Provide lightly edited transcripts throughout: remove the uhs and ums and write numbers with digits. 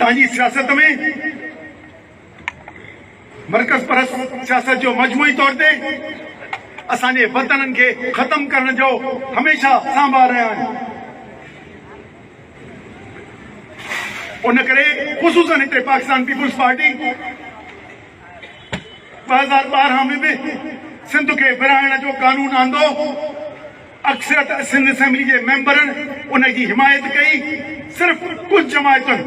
तव्हांजी सियासत में मरकज़ परस्त सियासत जो मजमूई तौर ते असांजे वतननि खे ख़तम करण जो हमेशह सांभाल रहिया आहिनि। उन करे ख़ुसूसन हिते पाकिस्तान पीपुल्स पार्टी 2012 में भी सिंध खे विरहाइण जो कानून आंदो। अक्सरत सिंध असेंबली के मेंबरनि उनकी हिमायत कई। सिर्फ कुछ जमायतुनि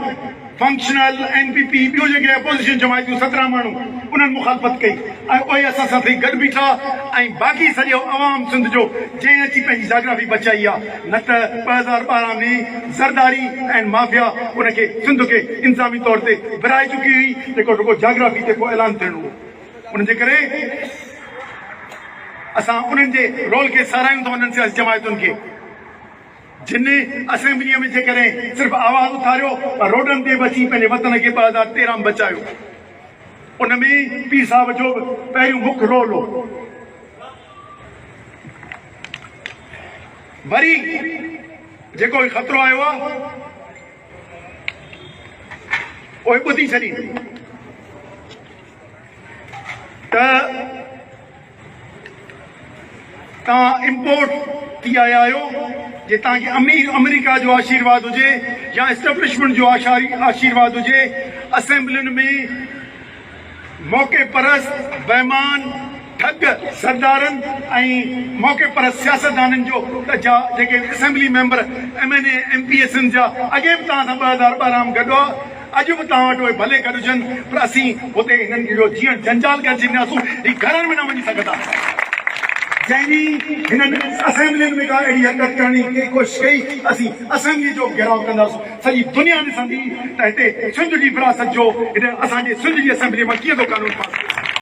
फंक्शनल एनपीपी ॿियूं जेके अपोजिशन जमायतूं 17 माण्हू उन्हनि मुखालफ़त कई ऐं उहे असां सां गॾु बीठा ऐं बाक़ी सॼो अवाम सिंध जो जंहिं अची पंहिंजी जाग्राफी बचाई आहे। न त 2012 में ज़रदारी ऐं माफिया उनखे सिंध खे इंतज़ामी तौर ते विराए चुकी हुई जेको रुगो जाग्राफी ते को ऐलान थियणो हो। उनजे करे असां उन्हनि जे रोल खे सारायूं था उन्हनि सियासी जमायतुनि खे जिन असेंबलीअ में जेकॾहिं सिर्फ़ु आवाज़ उथारियो पर रोडनि ते बची पंहिंजे वतन खे 2013 में बचायो। उन में पीर साहब जो पहिरियों मुख्य रोल हो। वरी जेको ख़तरो आयो आहे उहे ॿुधी छॾी त तव्हां इम्पोर्ट थी आया आहियो जे तव्हांखे अमेरिका जो आशीर्वाद हुजे या एस्टेब्लिशमेंट जो आशीर्वाद हुजे। असेंबलियुनि में मौक़े परस्त बेईमान ठग सरदारनि ऐं मौक़े परस्त सियासतदाननि जो जेके असेंबली मेंबर MNA MPSनि जा अॻे बि तव्हां सां 2012 में गॾु आहे। अॼु बि तव्हां वटि उहे भले गॾु हुजनि पर असीं हुते हिननि जो जीअं जंजाल करे छॾींदासूं ही घरनि में न वञी सघंदा। जंहिंजी हिननि असेंबलियुनि में का अहिड़ी हरकत करण जी कोशिशि कई असीं असेंबली जो घेराव कंदासीं। सॼी दुनिया ॾिसंदी त हिते सिंध जी विरासत जो हिन असांजे सिंध जी असेंबली मां कीअं थो कानून पास